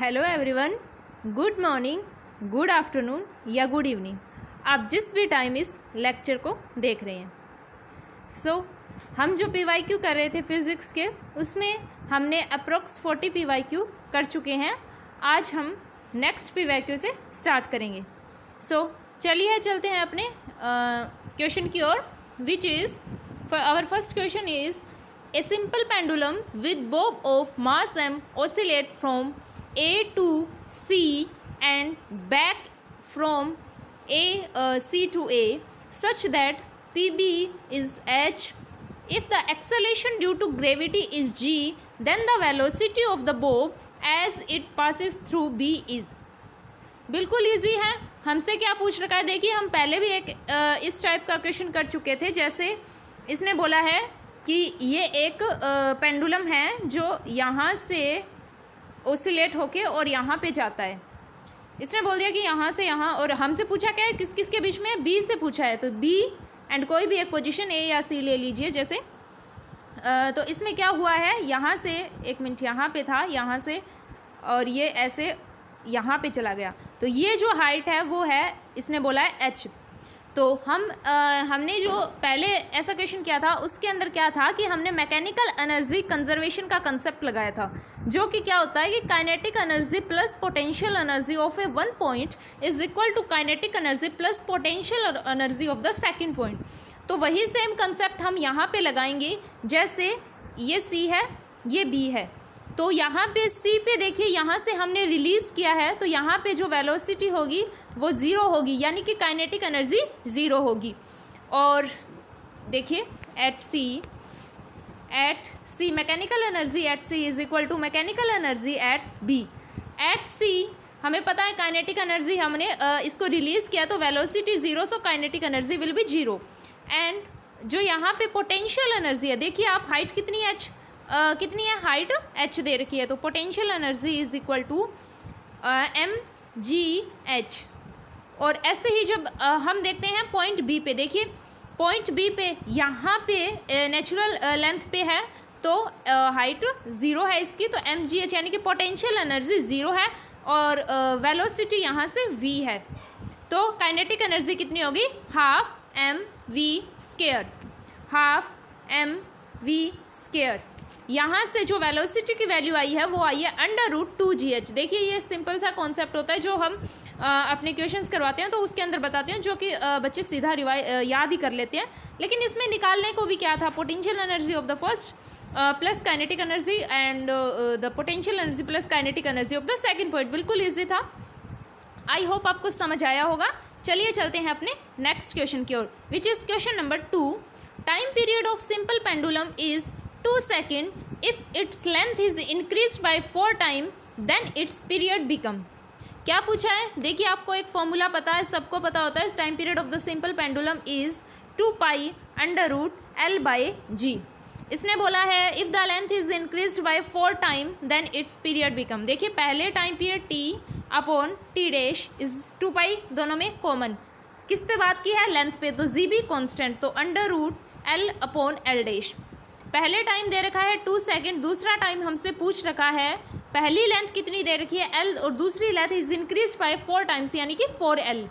Hello everyone, good morning, good afternoon या good evening, आप जिस भी टाइम इस लेक्चर को देख रहे हैं। हम जो PYQ कर रहे थे फिज़िक्स के, उसमें हमने अप्रोक्स 40 PYQ कर चुके हैं। आज हम नेक्स्ट PYQ से स्टार्ट करेंगे। चलिए चलते हैं अपने क्वेश्चन की ओर, which is our first question is a simple pendulum with bob of mass m oscillate from A to C and back from C to A such that PB is h. If the acceleration due to gravity is g, then the velocity of the bob as it passes through B is. बिल्कुल easy है। हमसे क्या पूछ रखा है, देखिए हम पहले भी एक इस टाइप का क्वेश्चन कर चुके थे। जैसे इसने बोला है कि ये एक पेंडुलम है जो यहाँ से ओसिलेट होके और यहाँ पे जाता है। इसने बोल दिया कि यहाँ से यहाँ, और हमसे पूछा क्या है, किस किस के बीच में, बी से पूछा है। तो बी एंड कोई भी एक पोजीशन ए या सी ले लीजिए। जैसे तो इसमें क्या हुआ है, यहाँ से एक मिनट यहाँ पे था, यहाँ से और ये ऐसे यहाँ पे चला गया। तो ये जो हाइट है वो है, इसने बोला है एच। तो हमने जो पहले ऐसा क्वेश्चन किया था उसके अंदर क्या था कि हमने मैकेनिकल एनर्जी कंजर्वेशन का कंसेप्ट लगाया था, जो कि क्या होता है कि kinetic energy plus potential energy of a one point is equal to kinetic energy plus potential energy of the second point. तो वही सेम कंसेप्ट हम यहाँ पे लगाएंगे। जैसे ये सी है, ये बी है, तो यहाँ पे सी पे देखिए, यहाँ से हमने रिलीज किया है, तो यहाँ पे जो वेलोसिटी होगी वो ज़ीरो होगी, यानी कि काइनेटिक एनर्जी ज़ीरो होगी। और देखिए at C mechanical energy at C is equal to mechanical energy at B. At C हमें पता है काइनेटिक एनर्जी, हमने इसको रिलीज किया तो velocity zero, so kinetic energy will be zero. And जो यहाँ पे पोटेंशियल एनर्जी है, देखिए आप हाइट कितनी एच कितनी है, हाइट h दे रखी है, तो potential energy is equal to mgh। और ऐसे ही जब हम देखते हैं पॉइंट बी पे, देखिए पॉइंट बी पे यहाँ पे नेचुरल लेंथ पे है, तो हाइट ज़ीरो है इसकी, तो mgh यानी कि पोटेंशियल एनर्जी ज़ीरो है और वेलोसिटी यहाँ से v है। तो काइनेटिक एनर्जी कितनी होगी, half mv square, half mv square. यहाँ से जो वेलोसिटी की वैल्यू आई है वो आई है √2gh। देखिए ये सिंपल सा कॉन्सेप्ट होता है जो हम अपने क्वेश्चंस करवाते हैं तो उसके अंदर बताते हैं, जो कि बच्चे सीधा याद ही कर लेते हैं। लेकिन इसमें निकालने को भी क्या था, potential energy of the first plus kinetic energy and the potential energy plus kinetic energy of the second point. बिल्कुल ईजी था। आई होप आपको समझ आया होगा। चलिए चलते हैं अपने नेक्स्ट क्वेश्चन की ओर, which is question number 2। Time period of simple pendulum is 2 seconds. If its length is increased by 4 times, then its period become. क्या पूछा है, देखिए आपको एक फॉर्मूला पता है, सबको पता होता है, time period of the simple pendulum is 2 pi √L/g। इसने बोला है if the length is increased by 4 time then its period become. देखिए पहले टाइम पीरियड t/t' इज 2 पाई, दोनों में कॉमन। किस पे बात की है, लेंथ पे, तो जी भी कॉन्स्टेंट, तो √L/L'। पहले टाइम दे रखा है 2 सेकेंड, दूसरा टाइम हमसे पूछ रखा है पहली लेंथ कितनी दे रखी है L और दूसरी length is increase by 4 times यानी कि 4L।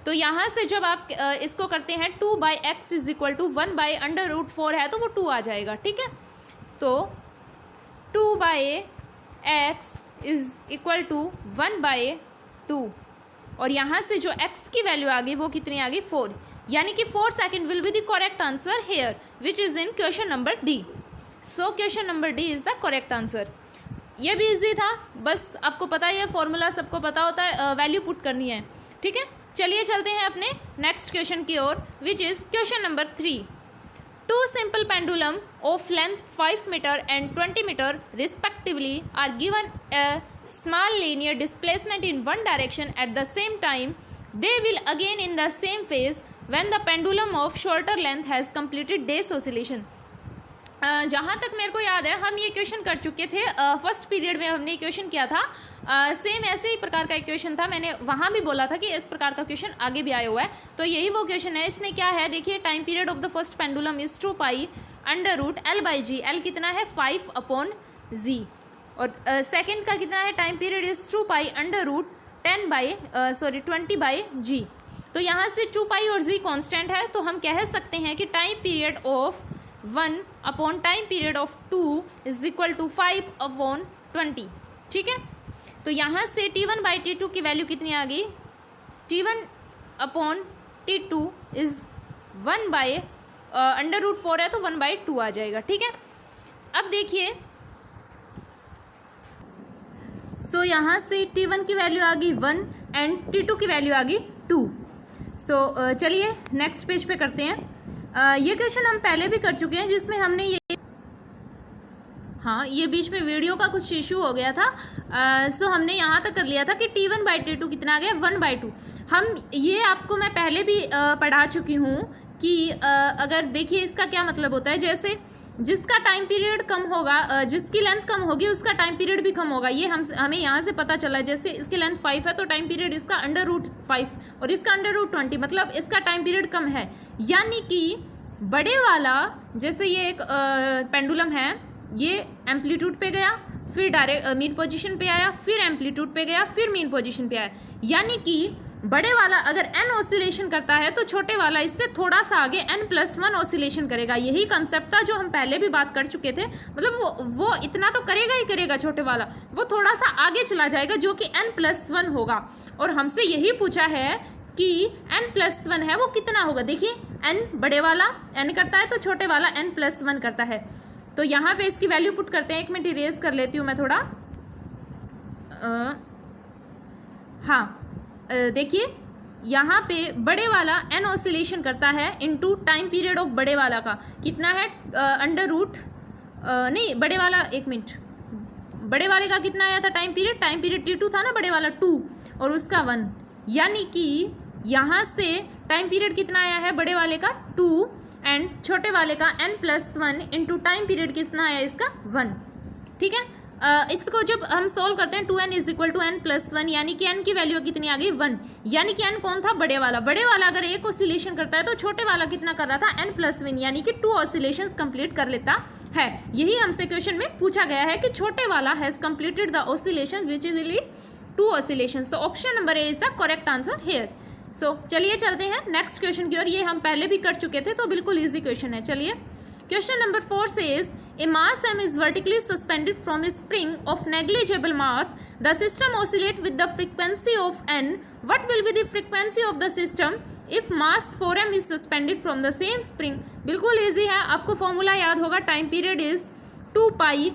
तो यहाँ से जब आप इसको करते हैं 2/x इज इक्वल टू 1/√4 है तो वो 2 आ जाएगा, ठीक है। तो 2/x इज इक्वल टू 1/2 और यहाँ से जो x की वैल्यू आ गई वो कितनी आ गई, 4, यानी कि 4 second will be the correct answer hair, which is in question number D. So question number D is the correct answer. ये भी इजी था, बस आपको पता है फॉर्मूला सबको पता होता है, वैल्यू पुट करनी है, ठीक है। चलिए चलते हैं अपने नेक्स्ट क्वेश्चन की ओर, which is question number 3। 2 simple pendulum of length 5 meter and 20 meter respectively are given a small linear displacement in one direction at the same time. They will again in the same phase when the pendulum of shorter length has completed days oscillation. जहाँ तक मेरे को याद है हम ये question कर चुके थे, फर्स्ट पीरियड में हमने क्वेश्चन किया था, सेम ऐसे ही प्रकार का एक क्वेश्चन था। मैंने वहाँ भी बोला था कि इस प्रकार का क्वेश्चन आगे भी आया हुआ है, तो यही वो क्वेश्चन है। इसमें क्या है, देखिए time period of the first pendulum is 2 pi √L/g। L कितना है, 5/g। और सेकेंड का कितना है, time period is 2 pi under root 20 by G. तो यहाँ से 2 पाई और जी कांस्टेंट है, तो हम कह सकते हैं कि time period of 1 upon time period of 2 is equal to 5/20। ठीक है, तो यहाँ से T1 बाई T2 की वैल्यू कितनी आ गई, T1 upon T2 is 1 by under root 4 है तो 1/2 आ जाएगा। ठीक है, अब देखिए, सो यहाँ से T1 की वैल्यू आ गई 1 एंड T2 की वैल्यू आ गई 2। सो चलिए नेक्स्ट पेज पे करते हैं। ये क्वेश्चन हम पहले भी कर चुके हैं, जिसमें हमने ये बीच में वीडियो का कुछ इशू हो गया था। सो हमने यहाँ तक कर लिया था कि T1 बाई T2 कितना आ गया, 1/2। हम ये आपको मैं पहले भी पढ़ा चुकी हूँ कि अगर देखिए इसका क्या मतलब होता है, जैसे जिसका टाइम पीरियड कम होगा, जिसकी लेंथ कम होगी उसका टाइम पीरियड भी कम होगा। ये हमें यहाँ से पता चला, जैसे इसकी लेंथ 5 है तो टाइम पीरियड इसका अंडर रूट 5 और इसका अंडर रूट 20, मतलब इसका टाइम पीरियड कम है। यानी कि बड़े वाला, जैसे ये एक पेंडुलम है, ये एम्पलीट्यूड पे गया, फिर डायरेक्ट मीन पोजीशन पे आया, फिर एम्पलीट्यूड पे गया, फिर मीन पोजीशन पे आया। यानी कि बड़े वाला अगर n ऑसिलेशन करता है तो छोटे वाला इससे थोड़ा सा आगे n+1 ऑसिलेशन करेगा। यही कंसेप्ट था जो हम पहले भी बात कर चुके थे। मतलब वो इतना तो करेगा ही करेगा छोटे वाला, वो थोड़ा सा आगे चला जाएगा जो कि n+1 होगा। और हमसे यही पूछा है कि n+1 है वो कितना होगा। देखिए n बड़े वाला n करता है तो छोटे वाला n+1 करता है। तो यहाँ पे इसकी वैल्यू पुट करते हैं। एक मिनट इरेज कर लेती हूँ मैं थोड़ा। देखिए यहाँ पे बड़े वाला n ऑसिलेशन करता है इनटू टाइम पीरियड ऑफ बड़े वाला का कितना है, अंडर रूट नहीं बड़े वाला, एक मिनट, बड़े वाले का कितना आया था टाइम पीरियड T2 था ना, बड़े वाला 2 और उसका 1। यानी कि यहाँ से टाइम पीरियड कितना आया है बड़े वाले का 2 एंड छोटे वाले का n+1 इंटू टाइम पीरियड कितना आया इसका 1। ठीक है, इसको जब हम सोल्व करते हैं 2n is equal to n+1, यानी कि n की वैल्यू कितनी आ गई 1। यानी कि n कौन था, बड़े वाला। बड़े वाला अगर एक ऑसिलेशन करता है तो छोटे वाला कितना कर रहा था, n+1, यानी कि 2 ऑसिलेशंस कंप्लीट कर लेता है। यही हमसे क्वेश्चन में पूछा गया है कि छोटे वाला has completed the oscillation which is इली 2 oscillation. So option number A is the correct answer here. So चलिए चलते हैं नेक्स्ट क्वेश्चन की ओर। ये हम पहले भी कर चुके थे तो बिल्कुल ईजी क्वेश्चन है। चलिए, question number 4 says a mass m is vertically suspended from a spring of negligible mass. The system oscillates with the frequency of n. What will be the frequency of the system if mass 4m is suspended from the same spring? बिल्कुल easy है, आपको formula याद होगा। Time period is 2 pi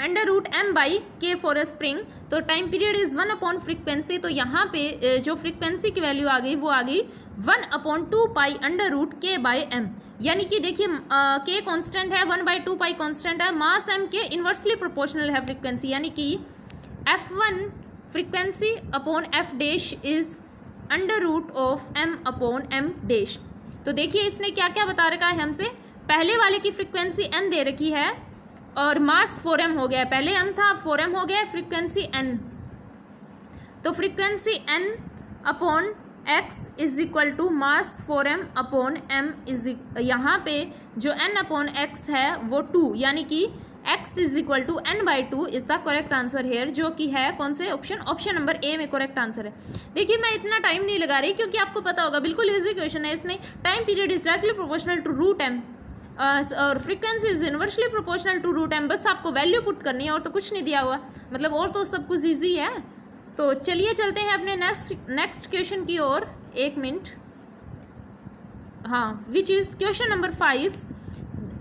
under root m by k for a spring. तो time period is 1 upon frequency. तो यहाँ पे जो फ्रिक्वेंसी की वैल्यू आ गई वो आ गई 1/2 pi under root k by m। यानी कि देखिए k कांस्टेंट है, 1/2 पाई कांस्टेंट है, मास m के इन्वर्सली प्रोपोर्शनल है फ्रीक्वेंसी। यानी कि f1 frequency upon f dash is under root of m upon m dash. तो देखिए इसने क्या क्या बता रखा है हमसे। पहले वाले की फ्रीक्वेंसी n दे रखी है और मास 4m हो गया, पहले m था 4m हो गया, फ्रीक्वेंसी n। तो frequency n upon x is equal to mass 4m upon m is, यहाँ पे जो n अपॉन x है वो 2, यानी कि x is equal to n/2 is the correct answer here, जो कि है कौन से ऑप्शन नंबर ए में करेक्ट आंसर है। देखिए मैं इतना टाइम नहीं लगा रही क्योंकि आपको पता होगा बिल्कुल इजी क्वेश्चन है। इसमें time period is directly proportional to root m और frequency is inversely proportional to root m। बस आपको वैल्यू पुट करनी है और तो कुछ नहीं दिया हुआ, मतलब और तो सब कुछ ईजी है। तो चलिए चलते हैं अपने नेक्स्ट क्वेश्चन की ओर। एक minute, which is question number 5।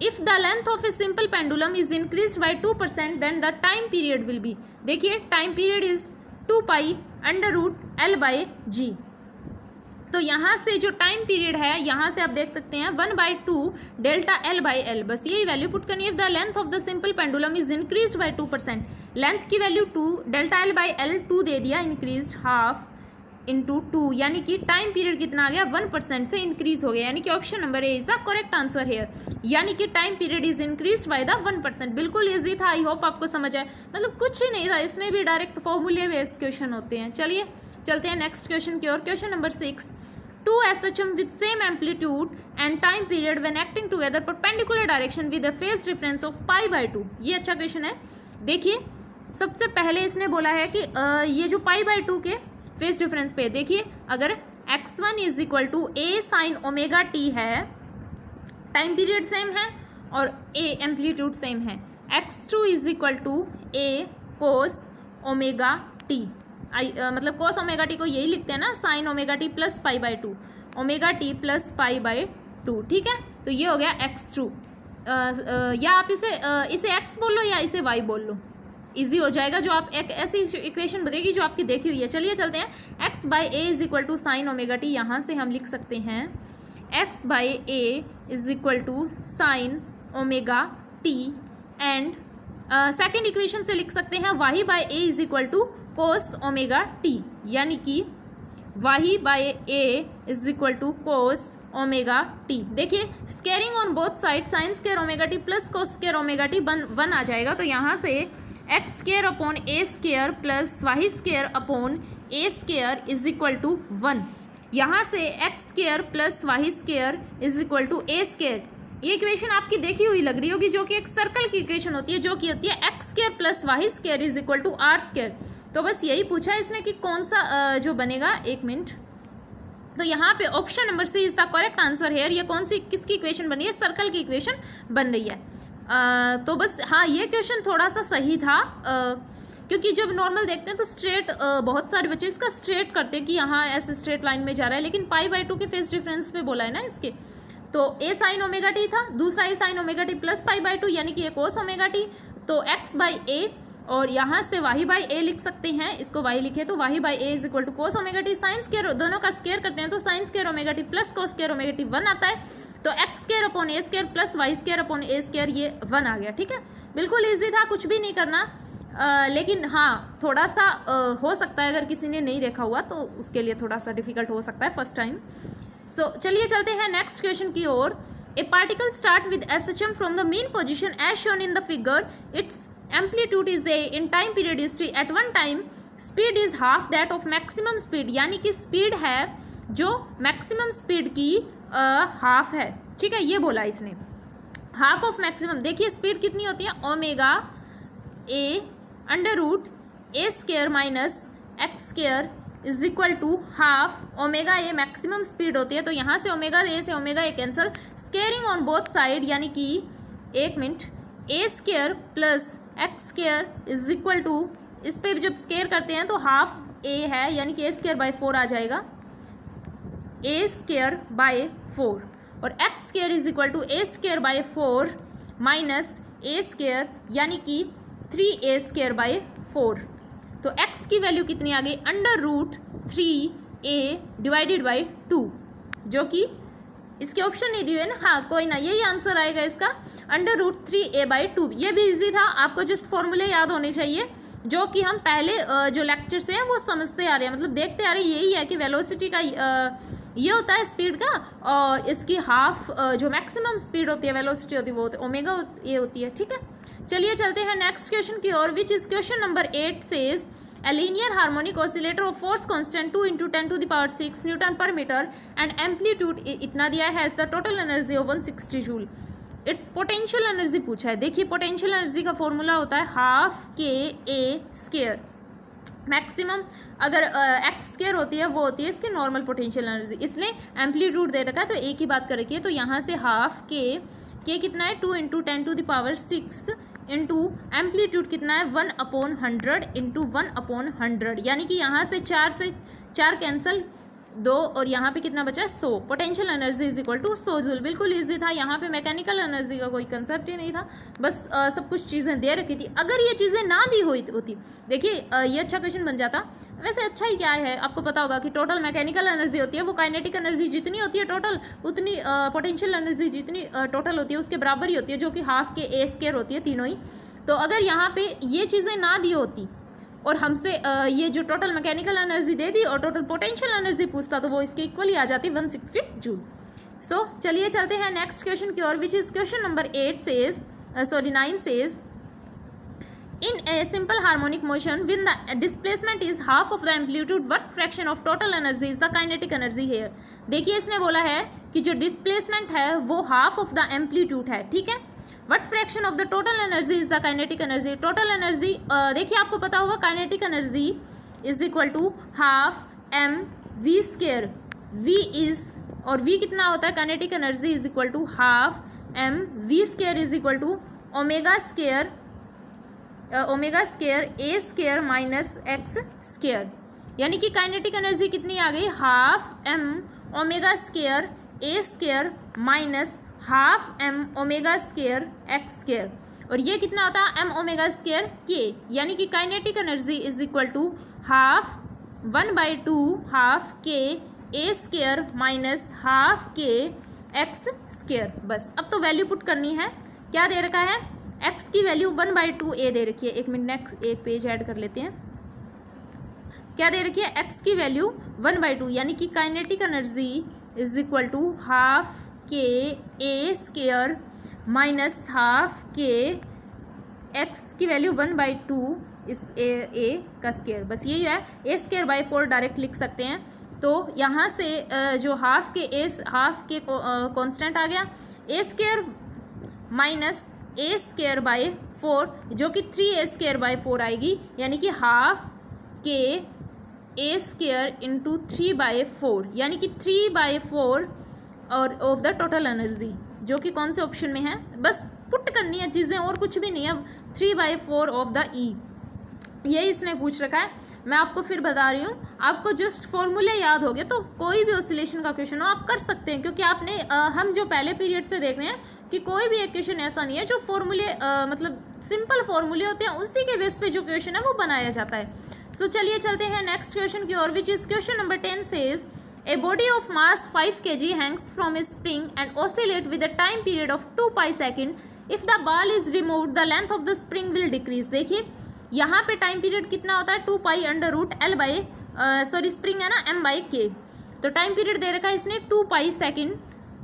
If the length of a simple pendulum is increased by 2% then the time period will be. देखिए time period is 2 pi under root l by G. तो यहाँ से जो time period है, यहाँ से आप देख सकते हैं 1/2 डेल्टा l बाई l। बस यही वैल्यू पुट करनी है। The length of the simple pendulum is increased by 2%। Length की value 2, delta l by l 2 दे दिया, इंक्रीज्ड हाफ इंटू 2, यानी कि टाइम पीरियड कितना आ गया 1% से इंक्रीज हो गया। यानी कि option number A is the correct answer hair, यानी कि time period is increased by the 1%। बिल्कुल इजी था, आई होप आपको समझ आए। मतलब कुछ ही नहीं था इसमें भी, डायरेक्ट फॉर्मूले बेस्ड क्वेश्चन होते हैं। चलिए चलते हैं नेक्स्ट क्वेश्चन की ओर। Question number 6। 2 SHM with same amplitude and time period when acting together perpendicular direction with a phase difference of pi/2। ये अच्छा क्वेश्चन है। देखिए सबसे पहले इसने बोला है कि ये जो π/2 के फेज डिफरेंस पे देखिए, अगर x1 is equal to a sine omega T है, टाइम पीरियड सेम है और a एम्पलीट्यूड सेम है, x2 is equal to a cos omega T, मतलब कोस ओमेगा टी को यही लिखते हैं ना, sine omega T plus π/2, omega T plus π/2, ठीक है। तो ये हो गया x2, या आप इसे x बोल लो या इसे y बोल लो, इजी हो जाएगा। जो आप एक ऐसी इक्वेशन बनेगी जो आपकी देखी हुई है। चलिए चलते हैं, x/a is equal to sine omega T, यहाँ से हम लिख सकते हैं x/a is equal to sine omega T, and second equation से लिख सकते हैं y/a is equal to cos omega T, यानी कि y/a is equal to cos omega T. देखिए squaring on both side, sine square omega T plus cos square omega T 1 आ जाएगा। तो यहाँ से x square upon A square plus Y square upon A square is equal to 1। यहाँ से x square plus Y square is equal to a square, ये equation आपकी देखी हुई लग रही होगी, जो कि एक सर्कल की इक्वेशन होती है, जो कि होती है x square plus Y square is equal to r square. तो बस यही पूछा है इसने कि कौन सा जो बनेगा, एक मिनट। तो यहाँ पे option number c is the correct answer है। ये कौन सी किसकी इक्वेशन बनी है, सर्कल की इक्वेशन बन रही है। तो बस हाँ, ये क्वेश्चन थोड़ा सा सही था, क्योंकि जब नॉर्मल देखते हैं तो स्ट्रेट, बहुत सारे बच्चे इसका स्ट्रेट करते हैं कि यहाँ ऐसे स्ट्रेट लाइन में जा रहा है, लेकिन π/2 के फेज डिफरेंस पे बोला है ना इसके। तो a साइन ओमेगा टी था, दूसरा a sine omega T plus π/2, यानी कि ये कोस ओमेगा टी, तो x/a, और यहाँ से y/a लिख सकते हैं, इसको y लिखे तो y/a is equal to cos omega T, sine square दोनों का स्केयर करते हैं तो sine square omega T plus cos square omega T 1 आता है। तो एक्स स्केयर अपॉन ए square plus Y square upon ए स्केयर, ये 1 आ गया, ठीक है। बिल्कुल इजी था, कुछ भी नहीं करना, लेकिन हाँ थोड़ा सा हो सकता है अगर किसी ने नहीं देखा हुआ तो उसके लिए थोड़ा सा डिफिकल्ट हो सकता है फर्स्ट टाइम। सो चलिए चलते हैं नेक्स्ट क्वेश्चन की ओर। A particle start with SHM from the mean position as shown in the figure, its amplitude is A in time period history at one time, speed is half that of maximum speed, यानी कि speed है जो maximum speed की half है, ठीक है। ये बोला इसने हाफ ऑफ मैक्सिमम। देखिए स्पीड कितनी होती है, omega a under root a square minus x square is equal to half omega a maximum speed होती है। तो यहाँ से ओमेगा ए से omega a cancel, squaring on both side, यानी कि एक minute, a square plus x square is equal to, इस पर जब स्केयर करते हैं तो हाफ ए है, यानी कि ए स्केयर बाई 4 आ जाएगा, ए स्केयर बाय 4, और x square is equal to a square by 4 minus a square, यानी कि 3a स्केयर बाय 4। तो x की वैल्यू कितनी आ गई, under root 3a divided by 2, जो कि इसके ऑप्शन नहीं दिए ना, हाँ कोई ना, यही आंसर आएगा इसका, अंडर रूट 3a बाय 2। ये भी इजी था, आपको जस्ट फॉर्मूले याद होने चाहिए, जो कि हम पहले जो लेक्चर से हैं वो समझते आ रहे हैं, मतलब देखते आ रहे हैं। यही है कि वेलोसिटी का ये होता है स्पीड का, और इसकी हाफ जो मैक्सिमम स्पीड होती है, वेलोसिटी होती है, वो ओमेगा ये होती है, ठीक है। चलिए चलते हैं नेक्स्ट क्वेश्चन की ओर, which is question number 8 says a linear harmonic oscillator of force constant 2 × 10⁶ Newton per meter and amplitude इतना दिया है, has the total energy of 160 joule. It's potential energy पूछा है। देखिए पोटेंशियल एनर्जी का फॉर्मूला होता है हाफ के ए square, maximum अगर एक्स स्केयर होती है वो होती है इसकी नॉर्मल पोटेंशियल एनर्जी, इसलिए एम्पलीट्यूड दे रखा है तो एक ही बात करेंगे। तो यहाँ से हाफ के कितना है 2 × 10⁶ इंटू एम्पलीट्यूड कितना है 1/100 इंटू 1/100, यानी कि यहाँ से 4 कैंसिल 2 और यहाँ पे कितना बचा 100। Potential energy is equal to 100 joule. बिल्कुल इजी था, यहाँ पे मैकेनिकल एनर्जी का कोई कंसेप्ट ही नहीं था, बस सब कुछ चीज़ें दे रखी थी। अगर ये चीज़ें ना दी हुई होती, देखिए ये अच्छा क्वेश्चन बन जाता। वैसे अच्छा ही क्या है, आपको पता होगा कि टोटल मैकेनिकल एनर्जी होती है वो काइनेटिक एनर्जी जितनी होती है टोटल, उतनी पोटेंशियल एनर्जी जितनी टोटल होती है उसके बराबर ही होती है, जो कि हाफ के ए स्केयर होती है तीनों ही। तो अगर यहाँ पे ये चीज़ें ना दी होती और हमसे ये जो टोटल मैकेनिकल एनर्जी दे दी और टोटल पोटेंशियल एनर्जी पूछता तो वो इसके इक्वल ही आ जाती 160 जूल। सो चलिए चलते हैं नेक्स्ट क्वेश्चन की ओर, which is question number 9 says in a simple harmonic motion when the displacement is half of the amplitude, what fraction of total energy is the kinetic energy here। देखिए इसने बोला है कि जो डिस्प्लेसमेंट है वो हाफ ऑफ द एम्पलीट्यूड है, ठीक है। What fraction of the total energy is the kinetic energy. Total energy देखिए आपको पता होगा kinetic energy is equal to half m v square. V is और वी कितना होता है, kinetic energy is equal to half m v square is equal to omega square a square minus x square. यानी कि kinetic energy कितनी आ गई, half m omega square a square minus half m omega square x square. और ये कितना होता है, एम ओमेगा स्क्वायर के। यानी कि kinetic energy is equal to half 1/2 half k a square minus half k x square. बस अब तो वैल्यू पुट करनी है। क्या दे रखा है, एक्स की वैल्यू 1/2 ए दे रखी है। एक मिनट नेक्स्ट एक पेज ऐड कर लेते हैं। क्या दे रखी है, एक्स की वैल्यू 1/2 यानी कि kinetic energy is equal to half k a square minus half k x की वैल्यू 1/2 इस ए का स्क्वायर। बस यही है, ए स्क्वायर बाई 4 डायरेक्ट लिख सकते हैं। तो यहाँ से जो हाफ के कांस्टेंट आ गया, A square minus A square by 4 जो कि 3a स्क्वायर बाई 4 आएगी। यानी कि half k a square into 3/4 यानी कि 3/4 और ऑफ द टोटल एनर्जी, जो कि कौन से ऑप्शन में है। बस पुट करनी है चीज़ें और कुछ भी नहीं है। 3/4 ऑफ द ई, ये इसने पूछ रखा है। मैं आपको फिर बता रही हूँ, आपको जस्ट फॉर्मूले याद हो गए तो कोई भी ऑसिलेशन का क्वेश्चन हो आप कर सकते हैं। क्योंकि आपने हम जो पहले पीरियड से देख रहे हैं कि कोई भी एक क्वेश्चन ऐसा नहीं है जो फॉर्मूले मतलब सिंपल फॉर्मूले होते हैं, उसी के बेस पे जो क्वेश्चन है वो बनाया जाता है। सो चलिए चलते हैं नेक्स्ट क्वेश्चन की ओर, which is question number 10 says A body of mass 5 kg hangs from a spring and oscillate with a time period of 2 pi second. If the ball is removed, the length of the spring will decrease. देखिए यहाँ पे time period कितना होता है, 2 pi under root l by spring है ना m/k। तो time period दे रखा है इसने 2 pi second.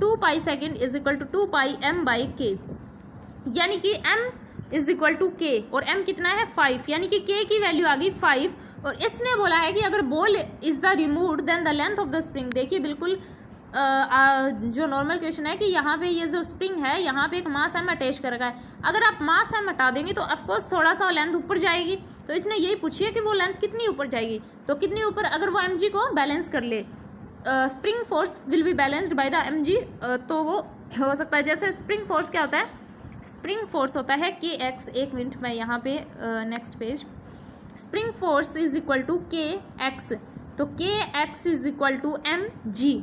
2 pi second is equal to 2 pi m/k। यानी कि m is equal to k और m कितना है 5, यानी कि k की वैल्यू आ गई 5। और इसने बोला है कि अगर ball is the removed then the length of the spring. देखिए बिल्कुल जो नॉर्मल क्वेश्चन है कि यहाँ पे ये जो स्प्रिंग है यहाँ पे एक मास एम अटैच कर रखा है। अगर आप मास एम हटा देंगे तो ऑफकोर्स थोड़ा सा लेंथ ऊपर जाएगी। तो इसने यही पूछी है कि वो लेंथ कितनी ऊपर जाएगी, तो कितनी ऊपर, अगर वो mg को बैलेंस कर ले, spring force will be balanced by the mg। तो वो हो सकता है, जैसे स्प्रिंग फोर्स क्या होता है, स्प्रिंग फोर्स होता है kx। एक मिनट मैं यहाँ पे next page, spring force is equal to kx। तो kx is equal to mg।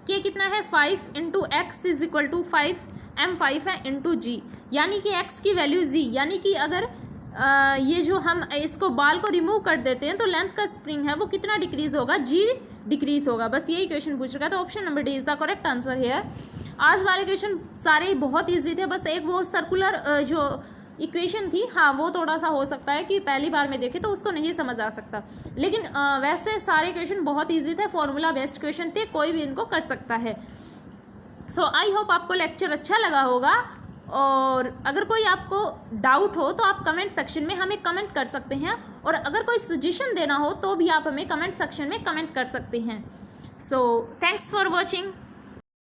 k कितना है 5 into x is equal to 5, m 5 है इंटू g, यानी कि x की वैल्यू g। यानी कि अगर ये जो हम इसको बाल को रिमूव कर देते हैं तो लेंथ का स्प्रिंग है वो कितना डिक्रीज होगा, g डिक्रीज होगा। बस यही क्वेश्चन पूछ रखा है। तो option number D is the correct answer hair. आज वाले क्वेश्चन सारे बहुत ईजी थे, बस एक वो सर्कुलर जो इक्वेशन थी, हाँ वो थोड़ा सा हो सकता है कि पहली बार में देखे तो उसको नहीं समझ आ सकता, लेकिन वैसे सारे क्वेश्चन बहुत इजी थे, फॉर्मूला बेस्ड क्वेश्चन थे, कोई भी इनको कर सकता है। सो आई होप आपको लेक्चर अच्छा लगा होगा। और अगर कोई आपको डाउट हो तो आप कमेंट सेक्शन में हमें कमेंट कर सकते हैं, और अगर कोई सजेशन देना हो तो भी आप हमें कमेंट सेक्शन में कमेंट कर सकते हैं। So thanks for watching.